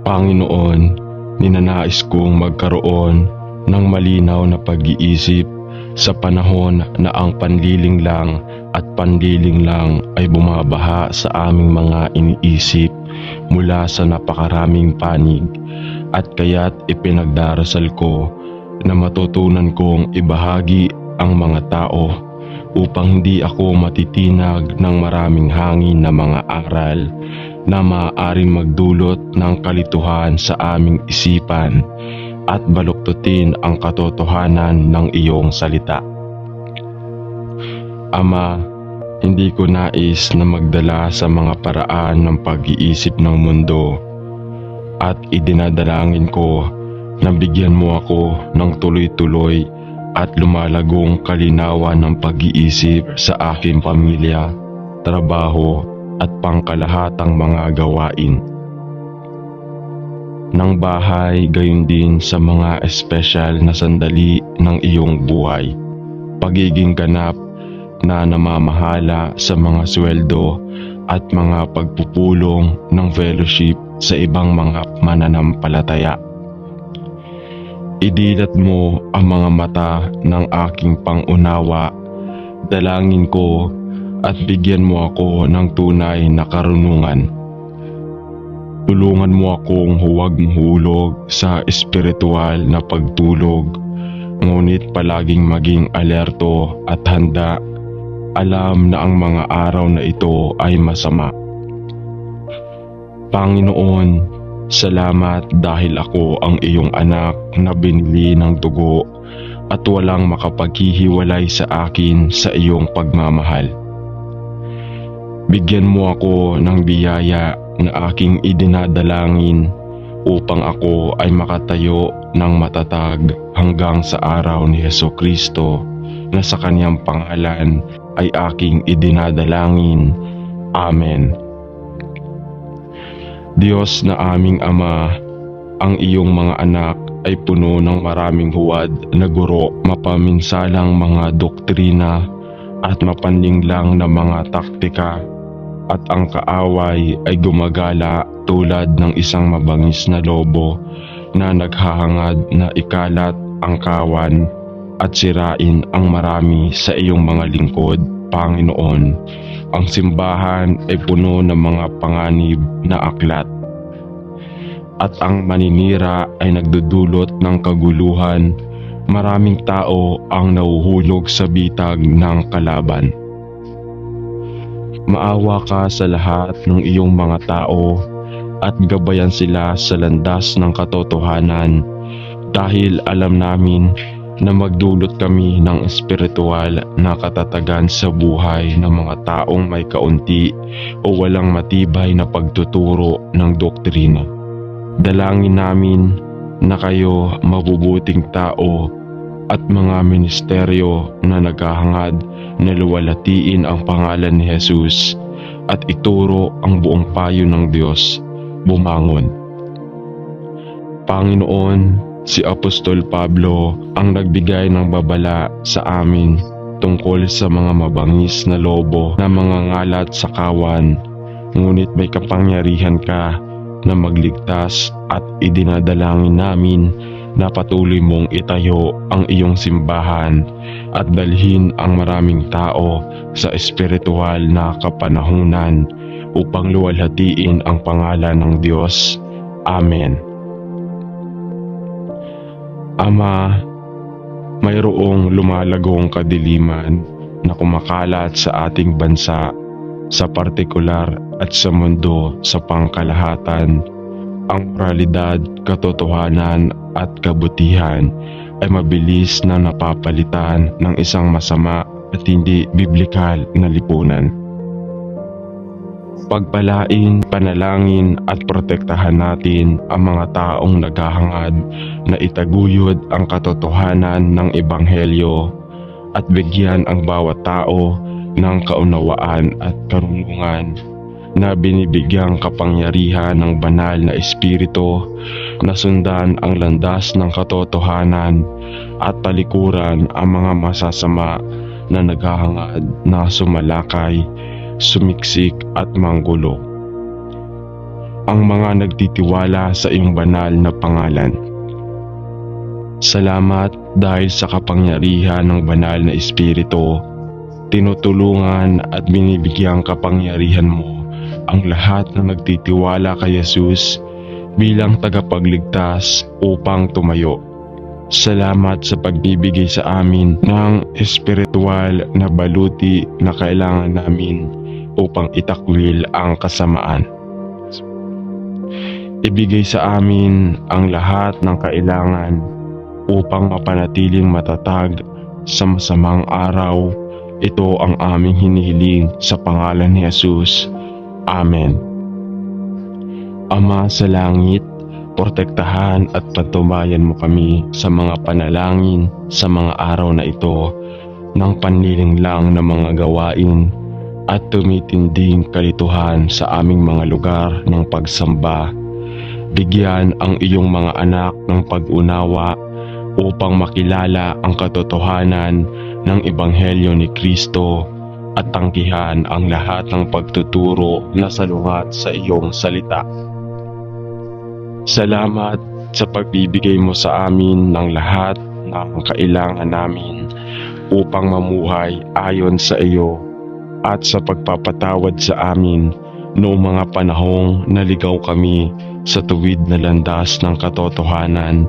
Panginoon, ninanais kong magkaroon ng malinaw na pag-iisip sa panahon na ang panlilinglang at panlilinglang ay bumabaha sa aming mga iniisip mula sa napakaraming panig, at kaya't ipinagdarasal ko na matutunan kong ibahagi ang mga tao upang hindi ako matitinag ng maraming hangin na mga aral na maaaring magdulot ng kalituhan sa aming isipan at baluktutin ang katotohanan ng iyong salita. Ama, hindi ko nais na magdala sa mga paraan ng pag-iisip ng mundo, at idinadalangin ko na bigyan mo ako ng tuloy-tuloy at lumalagong kalinawan ng pag-iisip sa aking pamilya, trabaho at pangkalahatang mga gawain ng bahay, gayon din sa mga espesyal na sandali ng iyong buhay. Pagiging ganap na namamahala sa mga sweldo at mga pagpupulong ng fellowship sa ibang mga mananampalataya. Idilat mo ang mga mata ng aking pangunawa, dalangin ko, at bigyan mo ako ng tunay na karunungan. Tulungan mo akong huwag mahulog sa espiritual na pagtulog, ngunit palaging maging alerto at handa. Alam na ang mga araw na ito ay masama. Panginoon, salamat dahil ako ang iyong anak na binili ng dugo at walang makapaghihiwalay sa akin sa iyong pagmamahal. Bigyan mo ako ng biyaya na aking idinadalangin upang ako ay makatayo ng matatag hanggang sa araw ni Hesukristo, na sa kanyang pangalan ay aking idinadalangin. Amen. Diyos na aming Ama, ang iyong mga anak ay puno ng maraming huwad na guro, mapaminsalang mga doktrina at mapanlinglang na mga taktika, at ang kaaway ay gumagala tulad ng isang mabangis na lobo na naghahangad na ikalat ang kawan at sirain ang marami sa iyong mga lingkod. Panginoon, ang simbahan ay puno ng mga panganib na aklat, at ang maninira ay nagdudulot ng kaguluhan. Maraming tao ang nahuhulog sa bitag ng kalaban. Maawa ka sa lahat ng iyong mga tao at gabayan sila sa landas ng katotohanan, dahil alam namin na magdulot kami ng espiritual na katatagan sa buhay ng mga taong may kaunti o walang matibay na pagtuturo ng doktrina. Dalangin namin na kayo, mabubuting tao at mga ministeryo na naghahangad na luwalhatiin ang pangalan ni Jesus at ituro ang buong payo ng Diyos, bumangon. Panginoon, si Apostol Pablo ang nagbigay ng babala sa amin tungkol sa mga mabangis na lobo na mangangalat sa kawan, ngunit may kapangyarihan ka na magligtas, at idinadalangin namin na patuloy mong itayo ang iyong simbahan at dalhin ang maraming tao sa espiritual na kapanahunan upang luwalhatiin ang pangalan ng Diyos. Amen. Ama, mayroong lumalagong kadiliman na kumakalat sa ating bansa, sa partikular at sa mundo sa pangkalahatan. Ang moralidad, katotohanan at kabutihan ay mabilis na napapalitan ng isang masama at hindi biblikal na lipunan. Pagpalain, panalangin at protektahan natin ang mga taong naghahangad na itaguyod ang katotohanan ng Ebanghelyo, at bigyan ang bawat tao ng kaunawaan at karunungan na binibigyang kapangyarihan ng banal na espiritu na sundan ang landas ng katotohanan at talikuran ang mga masasama na naghahangad na sumalakay, sumiksik at manggulo. ang mga nagtitiwala sa iyong banal na pangalan. Salamat dahil sa kapangyarihan ng banal na Espiritu, tinutulungan at binibigyang kapangyarihan mo ang lahat na nagtitiwala kay Jesus bilang tagapagligtas upang tumayo. Salamat sa pagbibigay sa amin ng espiritual na baluti na kailangan namin upang itakwil ang kasamaan. Ibigay sa amin ang lahat ng kailangan upang mapanatiling matatag sa masamang araw. Ito ang aming hinihiling sa pangalan ni Jesus. Amen. Ama sa langit, protektahan at patubayan mo kami sa mga panalangin sa mga araw na ito ng panlilinglang na mga gawain at tumitinding kalituhan sa aming mga lugar ng pagsamba. Bigyan ang iyong mga anak ng pag-unawa upang makilala ang katotohanan ng Ebanghelyo ni Kristo at tanggihan ang lahat ng pagtuturo na salungat sa iyong salita. Salamat sa pagbibigay mo sa amin ng lahat ng kailangan namin upang mamuhay ayon sa iyo at sa pagpapatawad sa amin noong mga panahong naligaw kami sa tuwid na landas ng katotohanan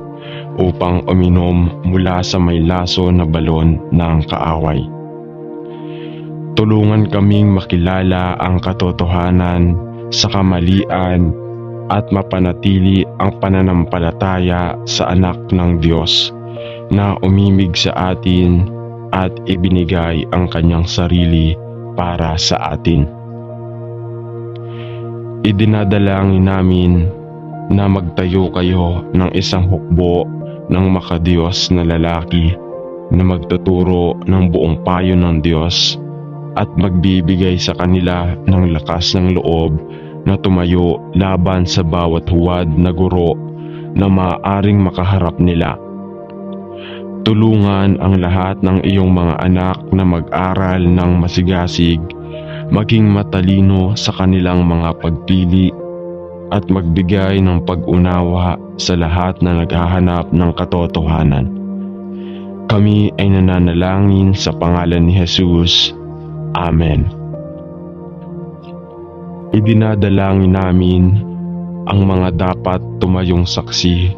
upang uminom mula sa may laso na balon ng kaaway. Tulungan kaming makilala ang katotohanan sa kamalian at mapanatili ang pananampalataya sa anak ng Diyos na umimig sa atin at ibinigay ang kanyang sarili para sa atin. Idinadalangin namin na magtayo kayo ng isang hukbo ng makadiyos na lalaki na magtuturo ng buong payo ng Diyos at magbibigay sa kanila ng lakas ng loob na tumayo laban sa bawat huwad na guro na maaaring makaharap nila. Tulungan ang lahat ng iyong mga anak na mag-aral ng masigasig, maging matalino sa kanilang mga pagpili at magbigay ng pag-unawa sa lahat na naghahanap ng katotohanan. Kami ay nananalangin sa pangalan ni Jesus. Amen. Idinadalangin namin ang mga dapat tumayong saksi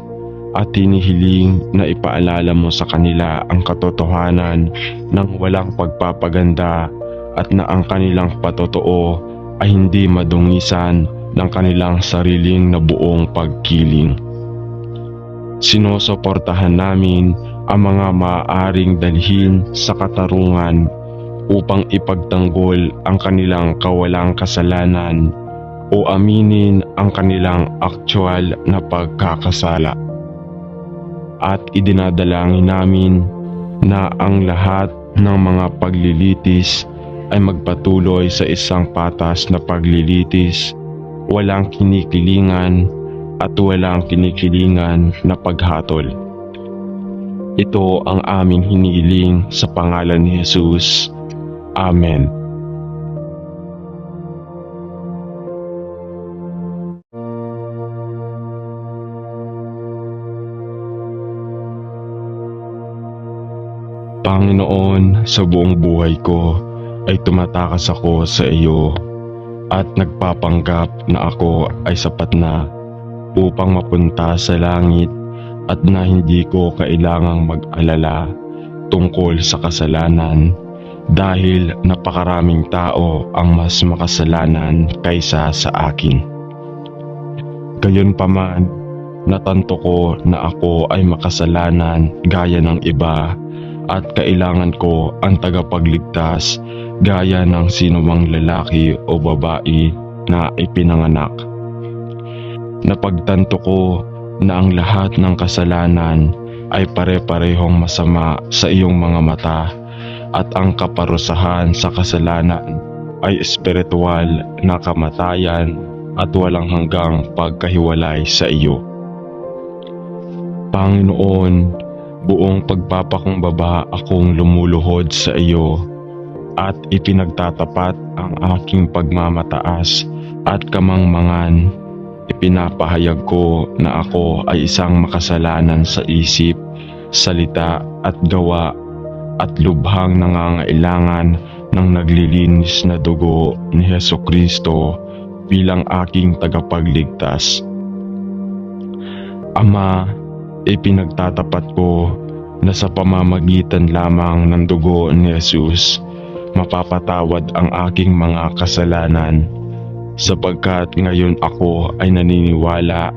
at hinihiling na ipaalala mo sa kanila ang katotohanan ng walang pagpapaganda at na ang kanilang patotoo ay hindi madungisan ng kanilang sariling na buong pagkiling. Sinusuportahan namin ang mga maaaring dalhin sa katarungan upang ipagtanggol ang kanilang kawalang kasalanan o aminin ang kanilang aktwal na pagkakasala. At idinadalangin namin na ang lahat ng mga paglilitis ay magpatuloy sa isang patas na paglilitis, walang kinikilingan at walang kinikilingan na paghatol. Ito ang aming hinihiling sa pangalan ni Jesus. Amen. Panginoon, sa buong buhay ko ay tumatakas ako sa iyo at nagpapanggap na ako ay sapat na upang mapunta sa langit at na hindi ko kailangang mag-alala tungkol sa kasalanan dahil napakaraming tao ang mas makasalanan kaysa sa akin. Gayunpaman, natanto ko na ako ay makasalanan gaya ng iba at kailangan ko ang tagapagligtas gaya ng sinumang lalaki o babae na ipinanganak. Napagtanto ko na ang lahat ng kasalanan ay pare-parehong masama sa iyong mga mata at ang kaparusahan sa kasalanan ay espiritual na kamatayan at walang hanggang pagkahiwalay sa iyo. Panginoon, buong pagpapakumbaba akong lumuluhod sa iyo at ipinagtatapat ang aking pagmamataas at kamangmangan ipinapahayag ko na ako ay isang makasalanan sa isip, salita at gawa at lubhang nangangailangan ng naglilinis na dugo ni Hesukristo bilang aking tagapagligtas. Ama, ipinagtatapat ko na sa pamamagitan lamang ng dugo ni Jesus, mapapatawad ang aking mga kasalanan, sapagkat ngayon ako ay naniniwala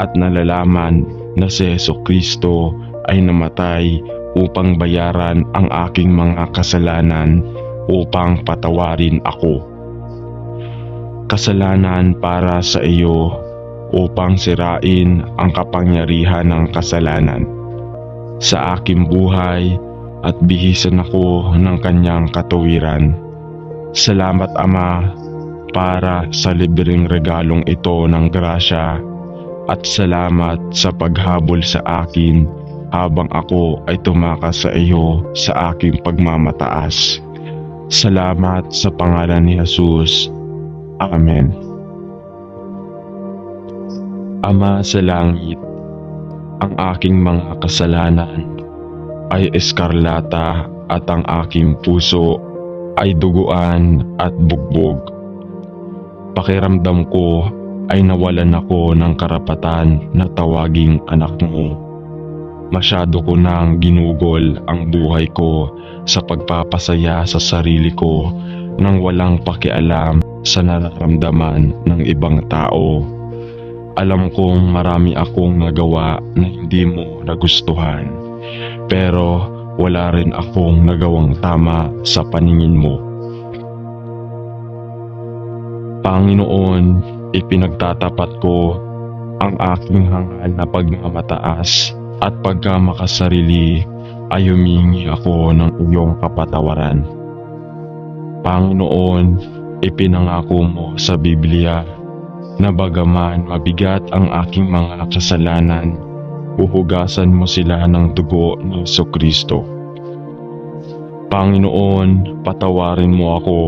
at nalalaman na si Hesukristo ay namatay upang bayaran ang aking mga kasalanan upang patawarin ako. Kasalanan para sa iyo upang sirain ang kapangyarihan ng kasalanan sa aking buhay at bihisan ako ng kanyang katuwiran. Salamat Ama para sa libreng regalong ito ng grasya at salamat sa paghabol sa akin habang ako ay tumakas sa iyo sa aking pagmamataas. Salamat sa pangalan ni Jesus. Amen. Ama sa langit, ang aking mga kasalanan ay eskarlata at ang aking puso ay duguan at bugbog. Pakiramdam ko ay nawalan ako ng karapatan na tawaging anak mo. Masyado ko nang ginugol ang buhay ko sa pagpapasaya sa sarili ko nang walang pakialam sa nararamdaman ng ibang tao. Alam kong marami akong nagawa na hindi mo nagustuhan, pero wala rin akong nagawang tama sa paningin mo. Panginoon, ipinagtatapat ko ang aking hangal na pagmamataas at pagkamakasarili ay humingi ako ng iyong kapatawaran. Panginoon, ipinangako mo sa Biblia na bagaman mabigat ang aking mga kasalanan, huhugasan mo sila ng dugo ni Hesukristo. Panginoon, patawarin mo ako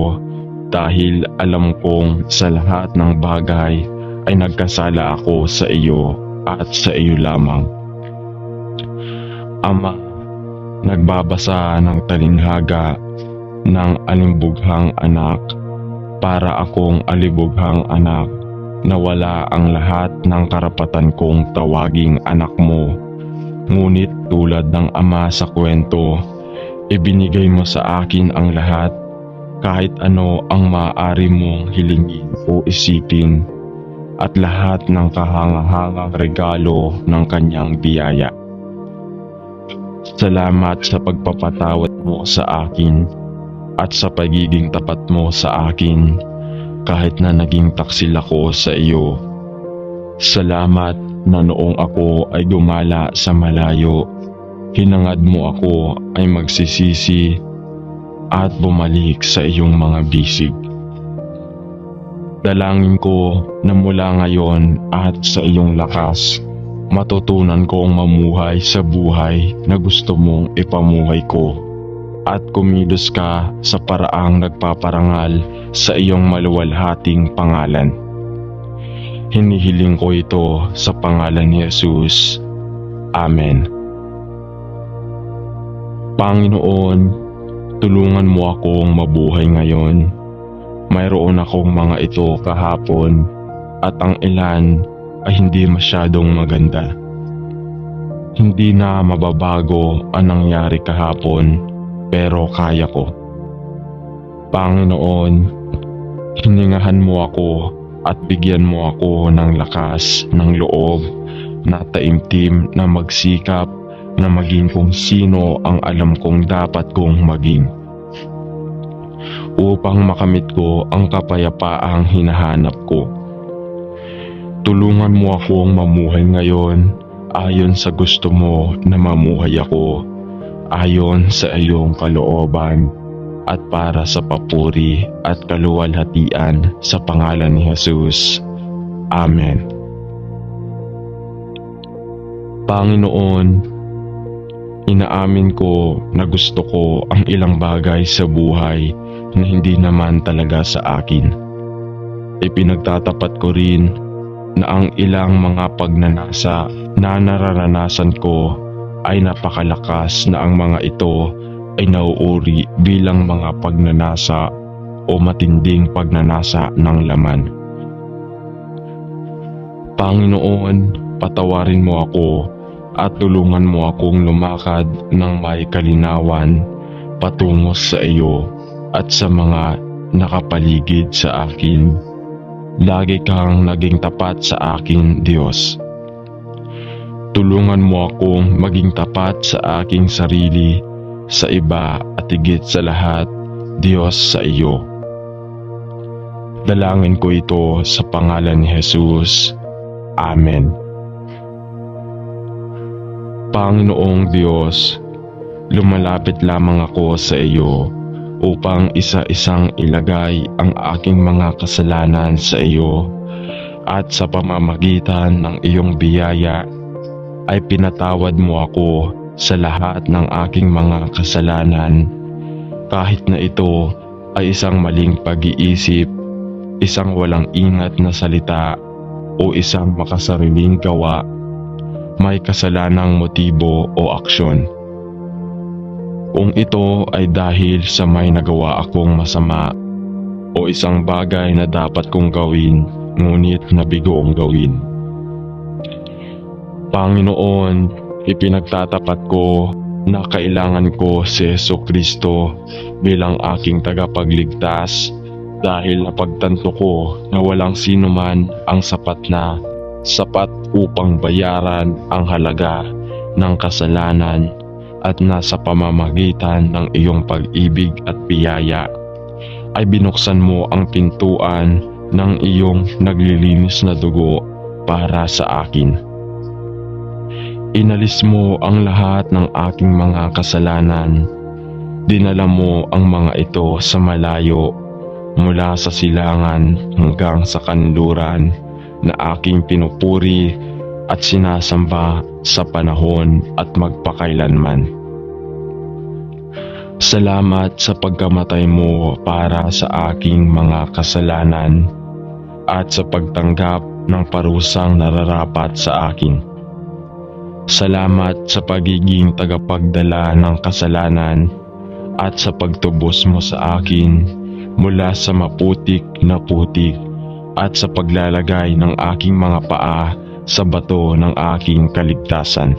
dahil alam kong sa lahat ng bagay ay nagkasala ako sa iyo at sa iyo lamang. Ama, nagbabasa ng talinghaga ng alibughang anak para akong alibughang anak na wala ang lahat ng karapatan kong tawaging anak mo. Ngunit tulad ng ama sa kwento, ibinigay mo sa akin ang lahat, kahit ano ang maaari mong hilingin o isipin, at lahat ng kahangahangang regalo ng kanyang biyaya. Salamat sa pagpapatawad mo sa akin at sa pagiging tapat mo sa akin kahit na naging taksil ako sa iyo. Salamat na noong ako ay gumala sa malayo, hinangad mo ako ay magsisisi at bumalik sa iyong mga bisig. Dalangin ko na mula ngayon at sa iyong lakas, matutunan kong mamuhay sa buhay na gusto mong ipamuhay ko at kumilos ka sa paraang nagpaparangal sa iyong maluwalhating pangalan. Hinihiling ko ito sa pangalan ni Jesus. Amen. Panginoon, tulungan mo akong mabuhay ngayon. Mayroon akong mga ito kahapon at ang ilan ay hindi masyadong maganda. Hindi na mababago ang nangyari kahapon, pero kaya ko. Panginoon, hiningahan mo ako at bigyan mo ako ng lakas ng loob na taimtim na magsikap na maging kung sino ang alam kong dapat kong maging, upang makamit ko ang kapayapaang hinahanap ko. Tulungan mo akong mamuhay ngayon ayon sa gusto mo na mamuhay ako, ayon sa iyong kalooban at para sa papuri at kaluwalhatian sa pangalan ni Jesus. Amen. Panginoon, inaamin ko na gusto ko ang ilang bagay sa buhay na hindi naman talaga sa akin. Ipinagtatapat ko rin na ang ilang mga pagnanasa na nararanasan ko ay napakalakas na ang mga ito ay nauuri bilang mga pagnanasa o matinding pagnanasa ng laman. Panginoon, patawarin mo ako at tulungan mo akong lumakad ng may kalinawan patungo sa iyo at sa mga nakapaligid sa akin. Lagi kang naging tapat sa akin, Diyos. Tulungan mo akong maging tapat sa aking sarili, sa iba at higit sa lahat, Diyos, sa iyo. Dalangin ko ito sa pangalan ni Jesus. Amen. Panginoong Diyos, lumalapit lamang ako sa iyo upang isa-isang ilagay ang aking mga kasalanan sa iyo at sa pamamagitan ng iyong biyaya ay pinatawad mo ako sa lahat ng aking mga kasalanan, kahit na ito ay isang maling pag-iisip, isang walang ingat na salita o isang makasariling gawa, may kasalanang motibo o aksyon. Kung ito ay dahil sa may nagawa akong masama o isang bagay na dapat kong gawin ngunit nabigoong gawin. Panginoon, ipinagtatapat ko na kailangan ko si Jesucristo bilang aking tagapagligtas dahil napagtanto ko na walang sino man ang sapat upang bayaran ang halaga ng kasalanan at nasa pamamagitan ng iyong pag-ibig at biyaya ay binuksan mo ang pintuan ng iyong naglilinis na dugo para sa akin. Inalis mo ang lahat ng aking mga kasalanan. Dinala mo ang mga ito sa malayo, mula sa silangan hanggang sa kanluran na aking pinupuri at sinasamba sa panahon at magpakailanman. Salamat sa pagkamatay mo para sa aking mga kasalanan at sa pagtanggap ng parusang nararapat sa akin. Salamat sa pagiging tagapagdala ng kasalanan at sa pagtubos mo sa akin mula sa maputik na putik at sa paglalagay ng aking mga paa sa bato ng aking kaligtasan.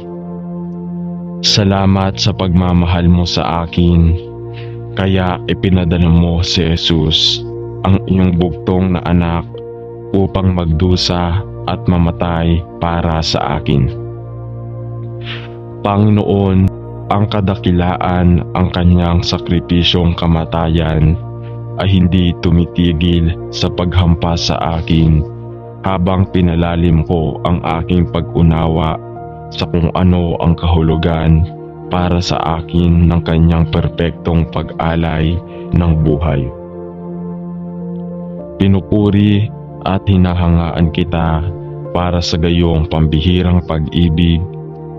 Salamat sa pagmamahal mo sa akin, kaya ipinadala mo si Jesus, ang iyong bugtong na anak, upang magdusa at mamatay para sa akin. Panginoon, ang kadakilaan ang kanyang sakripisyong kamatayan ay hindi tumitigil sa paghampas sa akin habang pinalalim ko ang aking pag-unawa sa kung ano ang kahulugan para sa akin ng kanyang perpektong pag-alay ng buhay. Pinupuri at hinahangaan kita para sa gayong pambihirang pag-ibig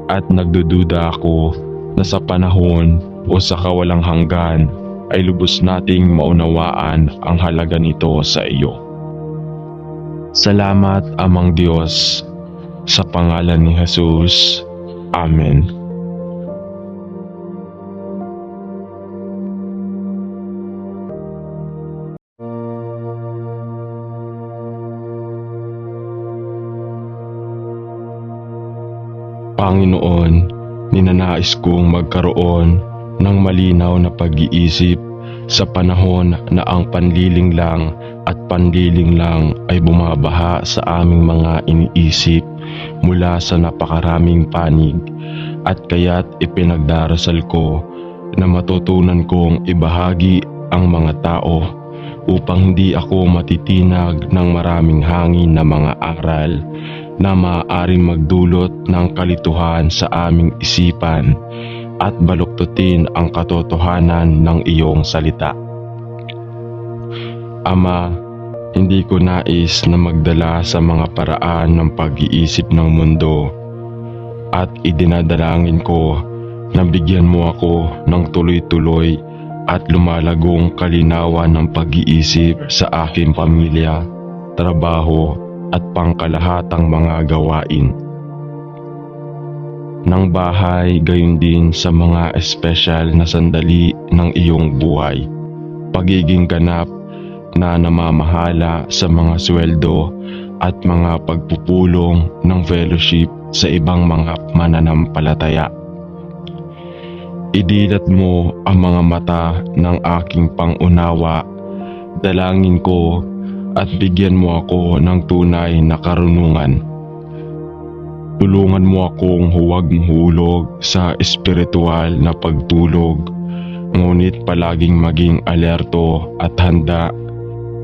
at nagdududa ako na sa panahon o sa kawalang hanggan ay lubos nating maunawaan ang halaga nito sa iyo. Salamat, Amang Diyos, sa pangalan ni Jesus. Amen. Panginoon, ninanais kong magkaroon ng malinaw na pag-iisip sa panahon na ang panlilinglang at panlilinglang ay bumabaha sa aming mga iniisip mula sa napakaraming panig, at kaya't ipinagdarasal ko na matutunan kong ibahagi ang mga tao upang hindi ako matitinag ng maraming hangin na mga aral na maaaring magdulot ng kalituhan sa aming isipan at baluktutin ang katotohanan ng iyong salita. Ama, hindi ko nais na magdala sa mga paraan ng pag-iisip ng mundo, at idinadalangin ko na bigyan mo ako ng tuloy-tuloy at lumalagong kalinawan ng pag-iisip sa aking pamilya, trabaho at pangkalahatang mga gawain ng bahay, gayon din sa mga espesyal na sandali ng iyong buhay. Pagiging ganap na namamahala sa mga sweldo at mga pagpupulong ng fellowship sa ibang mga mananampalataya. Idilat mo ang mga mata ng aking pangunawa, dalangin ko at bigyan mo ako ng tunay na karunungan. Tulungan mo akong huwag mahulog sa espiritual na pagtulog, ngunit palaging maging alerto at handa.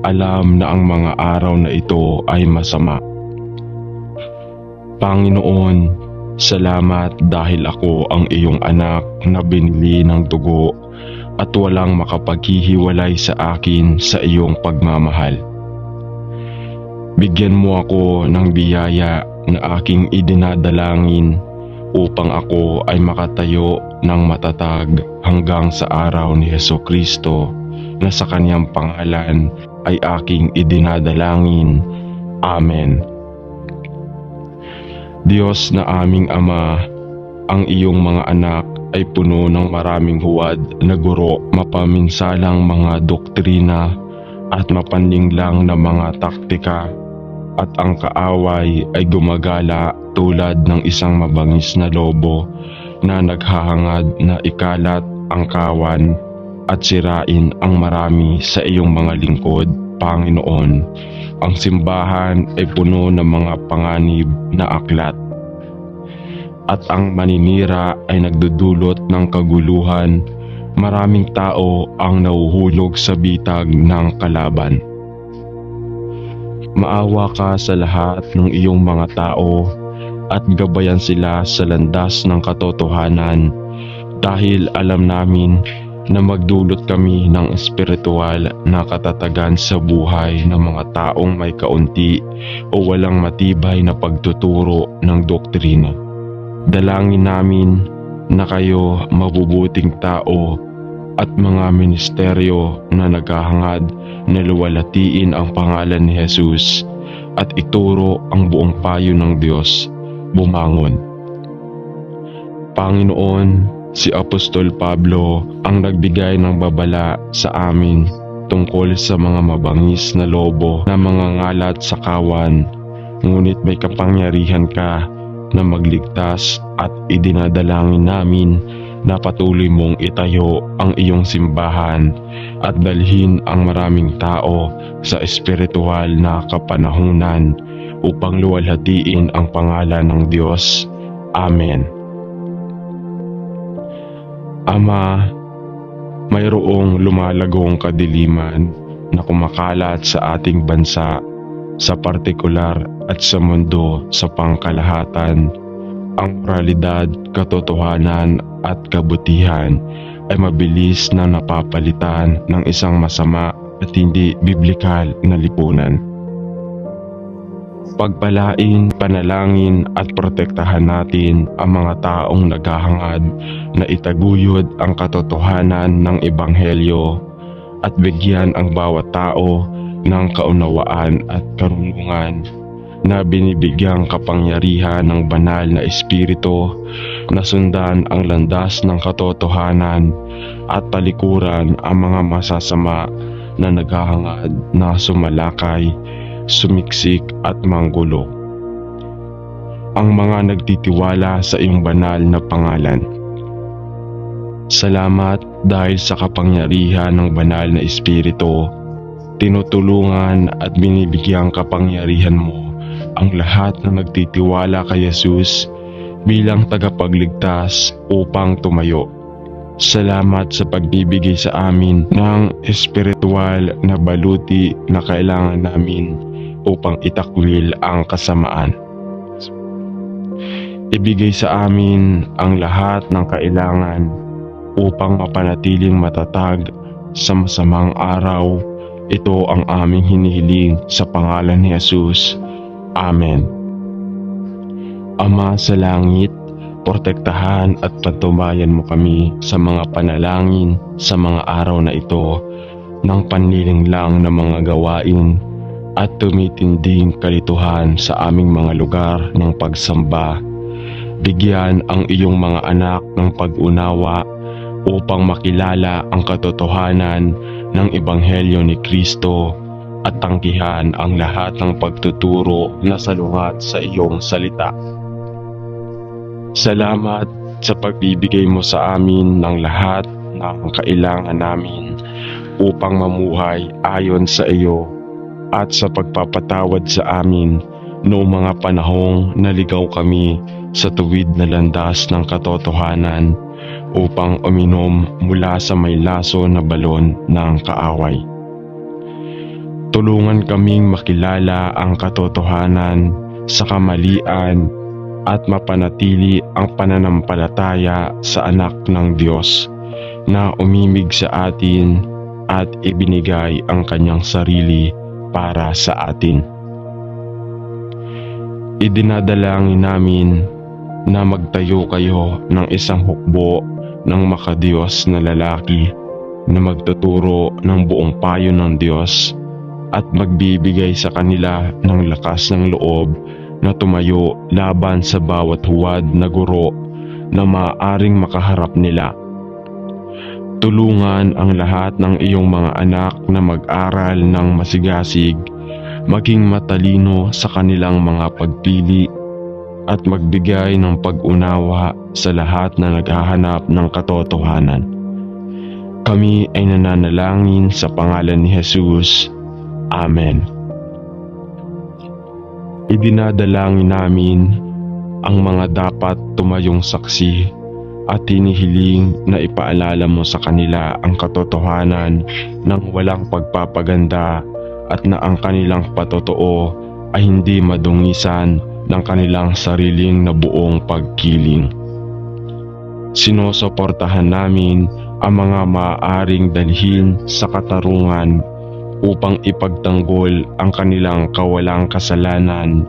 Alam na ang mga araw na ito ay masama. Panginoon, salamat dahil ako ang iyong anak na binili ng dugo at walang makapaghihiwalay sa akin sa iyong pagmamahal. Bigyan mo ako ng biyaya na aking idinadalangin upang ako ay makatayo ng matatag hanggang sa araw ni Hesukristo na sa kanyang pangalan ay aking idinadalangin. Amen. Diyos na aming Ama, ang iyong mga anak ay puno ng maraming huwad na guro, mapaminsalang mga doktrina at mapanlinglang na mga taktika, at ang kaaway ay gumagala tulad ng isang mabangis na lobo na naghahangad na ikalat ang kawan at sirain ang marami sa iyong mga lingkod. Panginoon, ang simbahan ay puno ng mga panganib na aklat, at ang maninira ay nagdudulot ng kaguluhan. Maraming tao ang nahuhulog sa bitag ng kalaban. Maawa ka sa lahat ng iyong mga tao at gabayan sila sa landas ng katotohanan, dahil alam namin na magdulot kami ng espiritual na katatagan sa buhay ng mga taong may kaunti o walang matibay na pagtuturo ng doktrina. Dalangin namin na kayo, mabubuting tao at mga ministeryo na naghahangad na luwalhatiin ang pangalan ni Jesus at ituro ang buong payo ng Diyos, bumangon. Panginoon, si Apostol Pablo ang nagbigay ng babala sa amin tungkol sa mga mabangis na lobo na mangangalat sa kawan, ngunit may kapangyarihan ka na magligtas, at idinadalangin namin na patuloy mong itayo ang iyong simbahan at dalhin ang maraming tao sa espiritual na kapanahunan upang luwalhatiin ang pangalan ng Diyos. Amen. Ama, mayroong lumalagong kadiliman na kumakalat sa ating bansa, sa partikular at sa mundo sa pangkalahatan. Ang moralidad, katotohanan at kabutihan ay mabilis na napapalitan ng isang masama at hindi biblikal na lipunan. Pagpalain, panalangin at protektahan natin ang mga taong naghahangad na itaguyod ang katotohanan ng Ebanghelyo at bigyan ang bawat tao ng kaunawaan at karunungan na binibigyang kapangyarihan ng banal na espiritu na sundan ang landas ng katotohanan at talikuran ang mga masasama na naghahangad na sumalakay, sumiksik at manggulo. Ang mga nagtitiwala sa iyong banal na pangalan. Salamat dahil sa kapangyarihan ng banal na espiritu, tinutulungan at binibigyang kapangyarihan mo ang lahat na nagtitiwala kay Jesus bilang tagapagligtas upang tumayo. Salamat sa pagbibigay sa amin ng espiritual na baluti na kailangan namin upang itakwil ang kasamaan. Ibigay sa amin ang lahat ng kailangan upang mapanatiling matatag sa masamang araw. Ito ang aming hinihiling sa pangalan ni Jesus. Amen. Ama sa langit, protektahan at patubayan mo kami sa mga panalangin sa mga araw na ito ng panlilinglang na mga gawain at tumitinding kalituhan sa aming mga lugar ng pagsamba. Bigyan ang iyong mga anak ng pag-unawa upang makilala ang katotohanan ng Ebanghelyo ni Kristo at tanggihan ang lahat ng pagtuturo na salungat sa iyong salita. Salamat sa pagbibigay mo sa amin ng lahat ng kailangan namin upang mamuhay ayon sa iyo at sa pagpapatawad sa amin noong mga panahong naligaw kami sa tuwid na landas ng katotohanan upang uminom mula sa may laso na balon ng kaaway. Tulungan kaming makilala ang katotohanan sa kamalian at mapanatili ang pananampalataya sa anak ng Diyos na umimig sa atin at ibinigay ang kanyang sarili para sa atin. Idinadalangin namin na magtayo kayo ng isang hukbo ng makadiyos na lalaki na magtuturo ng buong payo ng Diyos at magbibigay sa kanila ng lakas ng loob na tumayo laban sa bawat huwad na guro na maaaring makaharap nila. Tulungan ang lahat ng iyong mga anak na mag-aral ng masigasig, maging matalino sa kanilang mga pagpili at magbigay ng pag-unawa sa lahat na naghahanap ng katotohanan. Kami ay nananalangin sa pangalan ni Jesus. Amen. Idinadalangin namin ang mga dapat tumayong saksi at hinihiling na ipaalala mo sa kanila ang katotohanan ng walang pagpapaganda at na ang kanilang patotoo ay hindi madungisan ng kanilang sariling na buong pagkiling. Sinusuportahan namin ang mga maaaring dalhin sa katarungan upang ipagtanggol ang kanilang kawalang kasalanan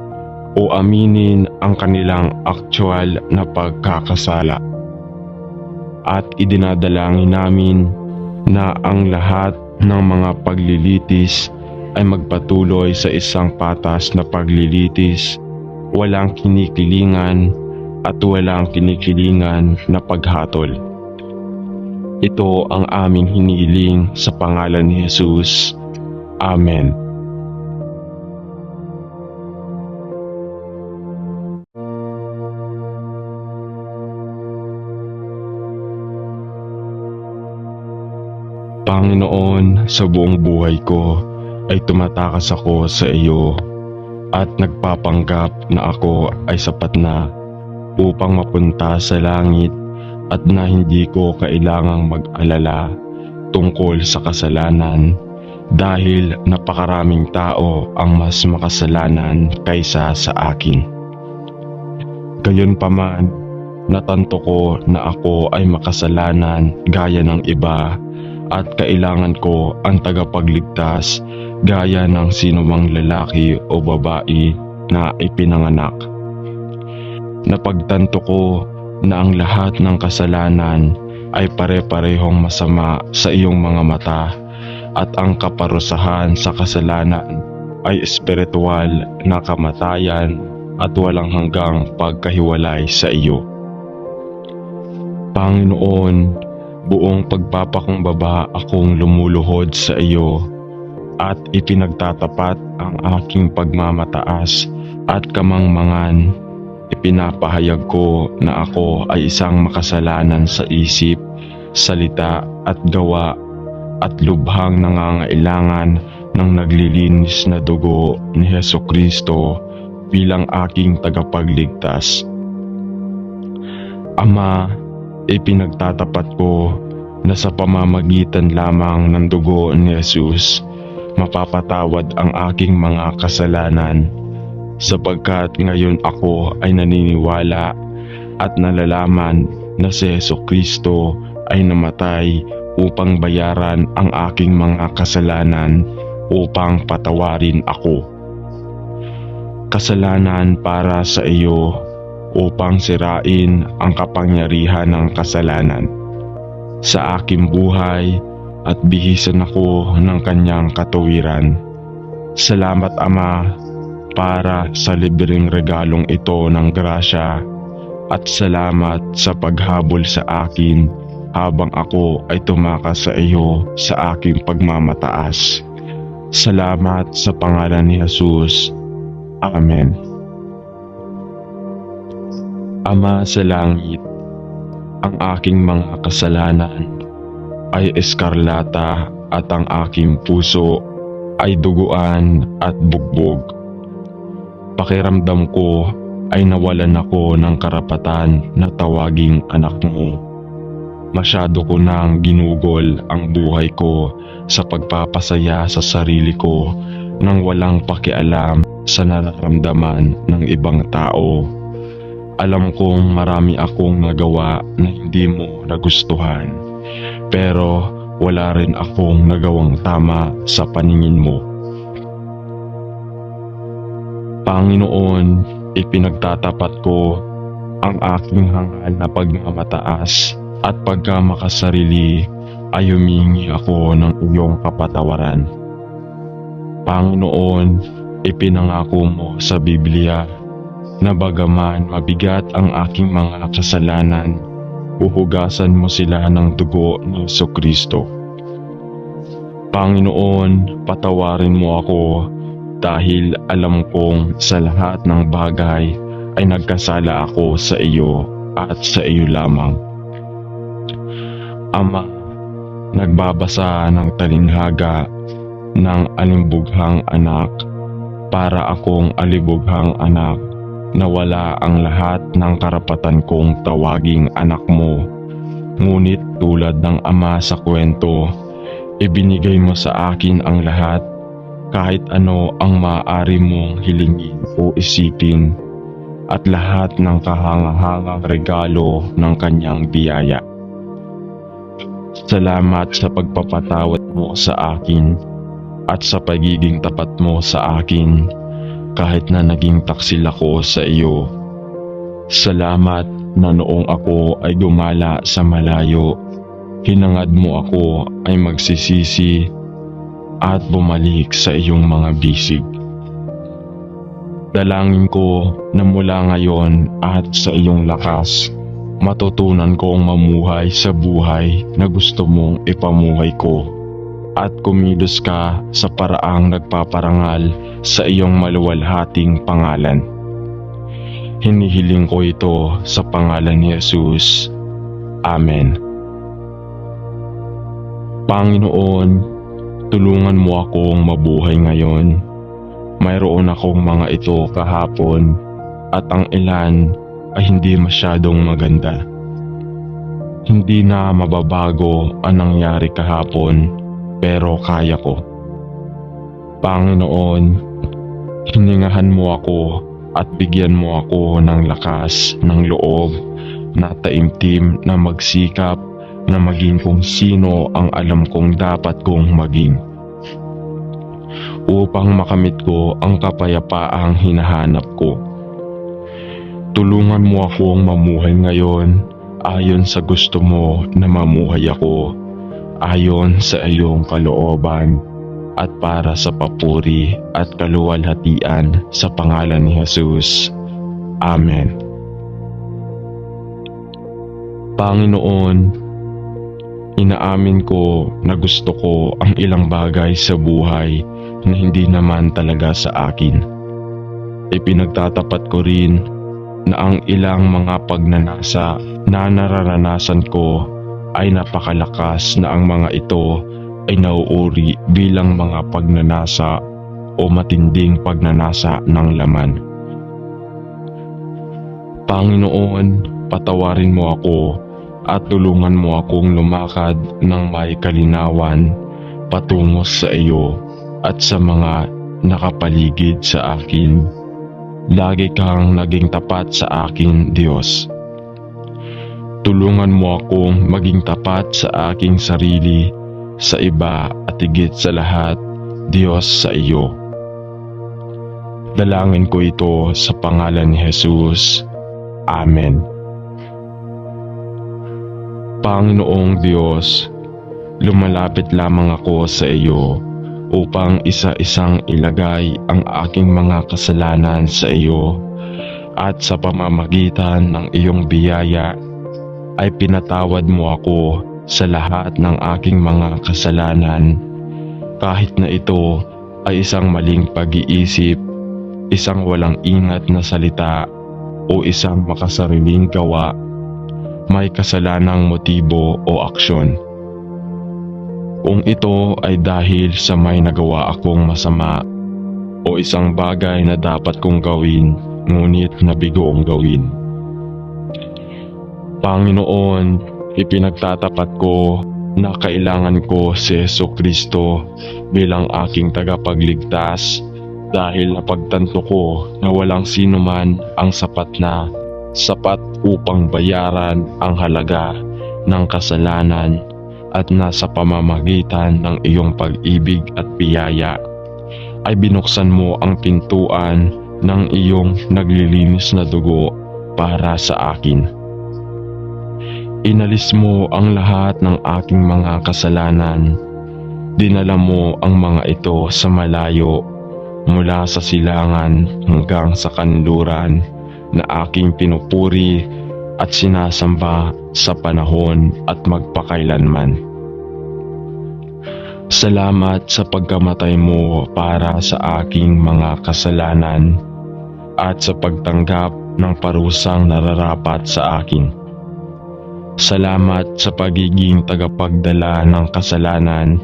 o aminin ang kanilang aktwal na pagkakasala. At idinadalangin namin na ang lahat ng mga paglilitis ay magpatuloy sa isang patas na paglilitis, walang kinikilingan at walang kinikilingan na paghatol. Ito ang aming hinihiling sa pangalan ni Jesus. Amen. Panginoon, sa buong buhay ko ay tumatakas ako sa iyo at nagpapanggap na ako ay sapat na upang mapunta sa langit at na hindi ko kailangang mag-alala tungkol sa kasalanan dahil napakaraming tao ang mas makasalanan kaysa sa akin. Gayunpaman, natanto ko na ako ay makasalanan gaya ng iba at kailangan ko ang tagapagligtas gaya ng sinumang lalaki o babae na ipinanganak. Napagtanto ko na ang lahat ng kasalanan ay pare-parehong masama sa iyong mga mata at ang kaparusahan sa kasalanan ay espiritual na kamatayan at walang hanggang pagkahiwalay sa iyo. Panginoon, buong pagpapakumbaba akong lumuluhod sa iyo at ipinagtatapat ang aking pagmamataas at kamangmangan. Ipinapahayag ko na ako ay isang makasalanan sa isip, salita at gawa at lubhang nangangailangan ng naglilinis na dugo ni Hesukristo bilang aking tagapagligtas. Ama, ipinagtatapat ko na sa pamamagitan lamang ng dugo ni Jesus, mapapatawad ang aking mga kasalanan, sapagkat ngayon ako ay naniniwala at nalalaman na si Hesukristo ay namatay upang bayaran ang aking mga kasalanan upang patawarin ako. Kasalanan para sa iyo upang sirain ang kapangyarihan ng kasalanan sa aking buhay at bihisan ako ng kanyang katuwiran. Salamat Ama para sa libreng regalong ito ng grasya at salamat sa paghabol sa akin habang ako ay tumakas sa iyo sa aking pagmamataas. Salamat sa pangalan ni Jesus. Amen. Ama sa langit, ang aking mga kasalanan ay eskarlata at ang aking puso ay duguan at bugbog. Pakiramdam ko ay nawalan ako ng karapatan na tawaging anak mo. Masyado ko nang ginugol ang buhay ko sa pagpapasaya sa sarili ko nang walang pakialam sa nararamdaman ng ibang tao. Alam kong marami akong nagawa na hindi mo nagustuhan, pero wala rin akong nagawang tama sa paningin mo. Panginoon, ipinagtatapat ko ang aking hangal na pagmamataas at pagkamakasarili ay humingi ako ng iyong kapatawaran. Panginoon, ipinangako mo sa Biblia na bagaman mabigat ang aking mga kasalanan, huhugasan mo sila ng dugo ni Jesucristo. Panginoon, patawarin mo ako dahil alam kong sa lahat ng bagay ay nagkasala ako sa iyo at sa iyo lamang. Ama, nagbabasa ng talinghaga ng alibughang anak para akong alibughang anak na wala ang lahat ng karapatan kong tawaging anak mo. Ngunit tulad ng ama sa kwento, ibinigay mo sa akin ang lahat, kahit ano ang maaari mong hilingin o isipin, at lahat ng kahangahangang regalo ng kanyang biyaya. Salamat sa pagpapatawad mo sa akin at sa pagiging tapat mo sa akin kahit na naging taksil ako sa iyo. Salamat na noong ako ay gumala sa malayo, hinangad mo ako ay magsisisi at bumalik sa iyong mga bisig. Dalangin ko na mula ngayon at sa iyong lakas, matutunan kong mamuhay sa buhay na gusto mong ipamuhay ko at kumilos ka sa paraang nagpaparangal sa iyong maluwalhating pangalan. Hinihiling ko ito sa pangalan ni Jesus. Amen. Panginoon, tulungan mo akong mabuhay ngayon. Mayroon akong mga ito kahapon at ang ilan ay hindi masyadong maganda. Hindi na mababago ang nangyari kahapon, pero kaya ko. Panginoon, hiningahan mo ako at bigyan mo ako ng lakas ng loob na taimtim na magsikap na maging kung sino ang alam kong dapat kong maging, upang makamit ko ang kapayapaang hinahanap ko. Tulungan mo akong mamuhay ngayon ayon sa gusto mo na mamuhay ako, ayon sa iyong kalooban at para sa papuri at kaluwalhatian sa pangalan ni Jesus. Amen. Panginoon, inaamin ko na gusto ko ang ilang bagay sa buhay na hindi naman talaga sa akin. Ipinagtatapat ko rin na ang ilang mga pagnanasa na nararanasan ko ay napakalakas na ang mga ito ay nauuri bilang mga pagnanasa o matinding pagnanasa ng laman. Panginoon, patawarin mo ako at tulungan mo akong lumakad ng may kalinawan patungo sa iyo at sa mga nakapaligid sa akin. Lagi kang naging tapat sa akin, Diyos. Tulungan mo akong maging tapat sa aking sarili, sa iba at higit sa lahat, Diyos, sa iyo. Dalangin ko ito sa pangalan ni Jesus. Amen. Panginoong Diyos, lumalapit lamang ako sa iyo upang isa-isang ilagay ang aking mga kasalanan sa iyo, at sa pamamagitan ng iyong biyaya ay pinatawad mo ako sa lahat ng aking mga kasalanan, kahit na ito ay isang maling pag-iisip, isang walang ingat na salita, o isang makasariling gawa, may kasalanang motibo o aksyon. Kung ito ay dahil sa may nagawa akong masama o isang bagay na dapat kong gawin ngunit nabigoong gawin. Panginoon, ipinagtatapat ko na kailangan ko si Jesucristo bilang aking tagapagligtas, dahil napagtanto ko na walang sino man ang sapat upang bayaran ang halaga ng kasalanan, at nasa pamamagitan ng iyong pag-ibig at biyaya ay binuksan mo ang pintuan ng iyong naglilinis na dugo para sa akin. Inalis mo ang lahat ng aking mga kasalanan. Dinala mo ang mga ito sa malayo, mula sa silangan hanggang sa kanluran, na aking pinupuri at sinasamba sa panahon at magpakailanman. Salamat sa pagkamatay mo para sa aking mga kasalanan at sa pagtanggap ng parusang nararapat sa akin. Salamat sa pagiging tagapagdala ng kasalanan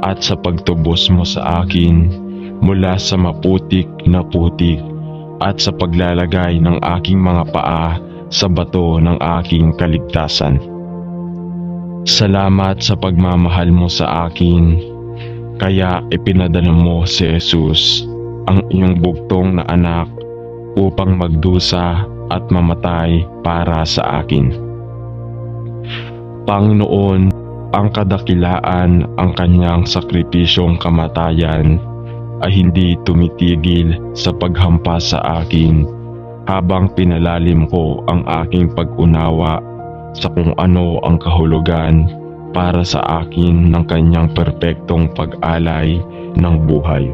at sa pagtubos mo sa akin mula sa maputik na putik, at sa paglalagay ng aking mga paa sa bato ng aking kaligtasan. Salamat sa pagmamahal mo sa akin, kaya ipinadala mo si Jesus, ang iyong bugtong na anak, upang magdusa at mamatay para sa akin. Panginoon, ang kadakilaan ang kanyang sakripisyong kamatayan ay hindi tumitigil sa paghampas sa akin, habang pinalalim ko ang aking pag-unawa sa kung ano ang kahulugan para sa akin ng kanyang perpektong pag-alay ng buhay.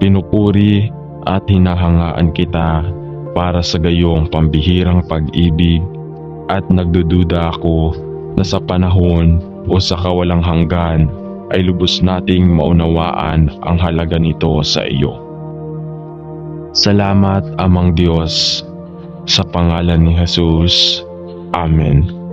Pinupuri at hinahangaan kita para sa gayong pambihirang pag-ibig, at nagdududa ako na sa panahon o sa kawalang hanggan ay lubos nating maunawaan ang halaga nito sa iyo. Salamat, Amang Diyos, sa pangalan ni Jesus. Amen.